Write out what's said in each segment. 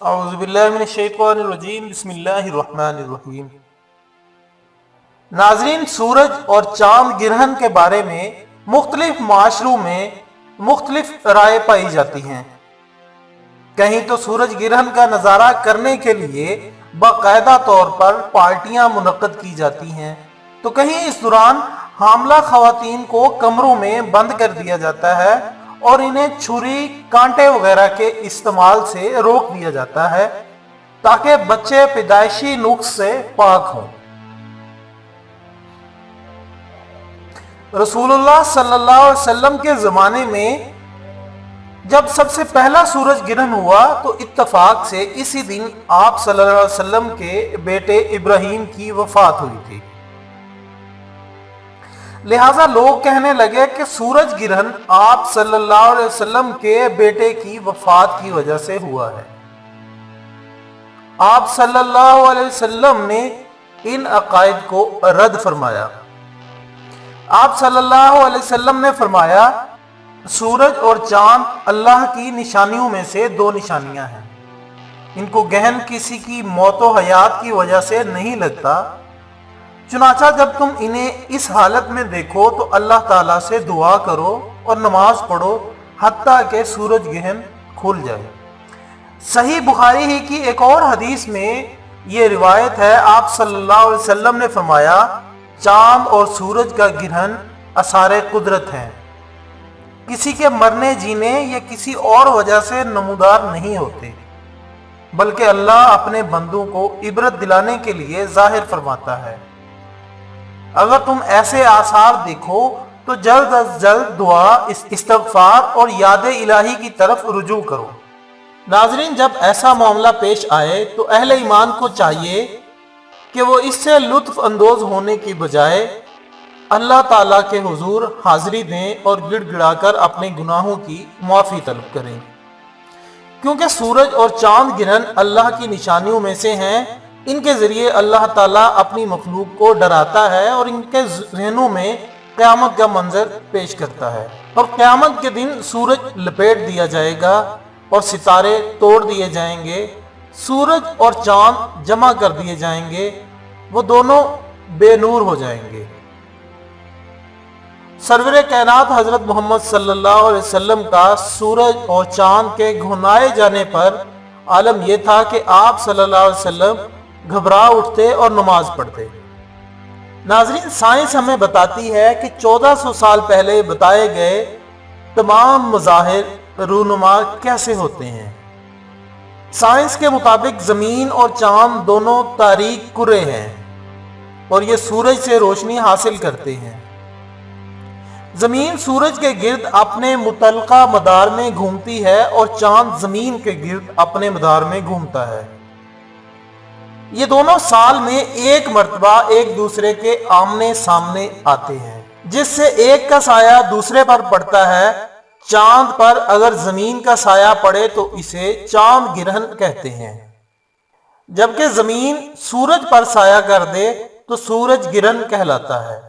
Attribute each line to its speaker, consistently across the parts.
Speaker 1: اعوذ باللہ من الشیطان الرجیم، بسم اللہ الرحمن الرحیم۔ ناظرین، سورج اور چاند گرہن کے بارے میں مختلف معاشروں میں مختلف رائے پائی جاتی ہیں۔ کہیں تو سورج گرہن کا نظارہ کرنے کے لیے باقاعدہ طور پر پارٹیاں منعقد کی جاتی ہیں، تو کہیں اس دوران حاملہ خواتین کو کمروں میں بند کر دیا جاتا ہے اور انہیں چھری، کانٹے وغیرہ کے استعمال سے روک دیا جاتا ہے تاکہ بچے پیدائشی نقص سے پاک ہوں۔ رسول اللہ صلی اللہ علیہ وسلم کے زمانے میں جب سب سے پہلا سورج گرہن ہوا تو اتفاق سے اسی دن آپ صلی اللہ علیہ وسلم کے بیٹے ابراہیم کی وفات ہوئی تھی۔ لہٰذا لوگ کہنے لگے کہ سورج گرہن آپ صلی اللہ علیہ وسلم کے بیٹے کی وفات کی وجہ سے ہوا ہے۔ آپ صلی اللہ علیہ وسلم نے ان عقائد کو رد فرمایا۔ آپ صلی اللہ علیہ وسلم نے فرمایا، سورج اور چاند اللہ کی نشانیوں میں سے دو نشانیاں ہیں، ان کو گرہن کسی کی موت و حیات کی وجہ سے نہیں لگتا، چنانچہ جب تم انہیں اس حالت میں دیکھو تو اللہ تعالیٰ سے دعا کرو اور نماز پڑھو حتیٰ کہ سورج گرہن کھل جائے۔ صحیح بخاری ہی کی ایک اور حدیث میں یہ روایت ہے، آپ صلی اللہ علیہ وسلم نے فرمایا، چاند اور سورج کا گرہن آثار قدرت ہیں، کسی کے مرنے جینے یا کسی اور وجہ سے نمودار نہیں ہوتے، بلکہ اللہ اپنے بندوں کو عبرت دلانے کے لیے ظاہر فرماتا ہے۔ اگر تم ایسے آثار دیکھو تو جلد از جلد دعا، استغفار اور یاد الہی کی طرف رجوع کرو۔ ناظرین، جب ایسا معاملہ پیش آئے تو اہل ایمان کو چاہیے کہ وہ اس سے لطف اندوز ہونے کی بجائے اللہ تعالیٰ کے حضور حاضری دیں اور گڑ گڑا کر اپنے گناہوں کی معافی طلب کریں، کیونکہ سورج اور چاند گرہن اللہ کی نشانیوں میں سے ہیں۔ ان کے ذریعے اللہ تعالیٰ اپنی مخلوق کو ڈراتا ہے اور ان کے ذہنوں میں قیامت کا منظر پیش کرتا ہے، اور قیامت کے دن سورج لپیٹ دیا جائے گا اور ستارے توڑ دیے جائیں گے، سورج اور چاند جمع کر دیے جائیں گے، وہ دونوں بے نور ہو جائیں گے۔ سرور کائنات حضرت محمد صلی اللہ علیہ وسلم کا سورج اور چاند کے گھنائے جانے پر عالم یہ تھا کہ آپ صلی اللہ علیہ وسلم گھبرا اٹھتے اور نماز پڑھتے۔ ناظرین، سائنس ہمیں بتاتی ہے کہ 1400 سال پہلے بتائے گئے تمام مظاہر رونما کیسے ہوتے ہیں۔ سائنس کے مطابق زمین اور چاند دونوں تاریک کرے ہیں اور یہ سورج سے روشنی حاصل کرتے ہیں۔ زمین سورج کے گرد اپنے متعلقہ مدار میں گھومتی ہے اور چاند زمین کے گرد اپنے مدار میں گھومتا ہے۔ یہ دونوں سال میں ایک مرتبہ ایک دوسرے کے آمنے سامنے آتے ہیں، جس سے ایک کا سایہ دوسرے پر پڑتا ہے۔ چاند پر اگر زمین کا سایہ پڑے تو اسے چاند گرہن کہتے ہیں، جبکہ زمین سورج پر سایہ کر دے تو سورج گرہن کہلاتا ہے۔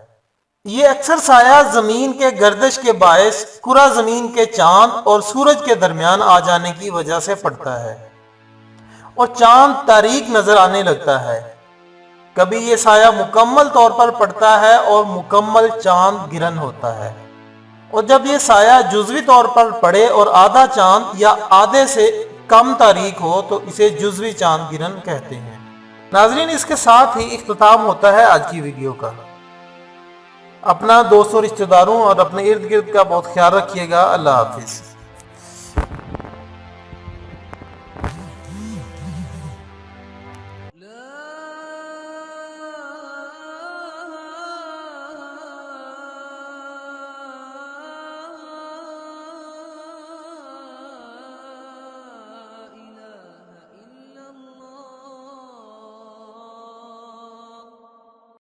Speaker 1: یہ اکثر سایہ زمین کے گردش کے باعث کرہ زمین کے چاند اور سورج کے درمیان آ جانے کی وجہ سے پڑتا ہے اور چاند تاریک نظر آنے لگتا ہے۔ کبھی یہ سایہ مکمل طور پر پڑتا ہے اور مکمل چاند گرہن ہوتا ہے، اور جب یہ سایہ جزوی طور پر پڑے اور آدھا چاند یا آدھے سے کم تاریک ہو تو اسے جزوی چاند گرہن کہتے ہیں۔ ناظرین، اس کے ساتھ ہی اختتام ہوتا ہے آج کی ویڈیو کا۔ اپنا دوستوں، رشتہ داروں اور اپنے ارد گرد کا بہت خیال رکھیے گا۔ اللہ حافظ۔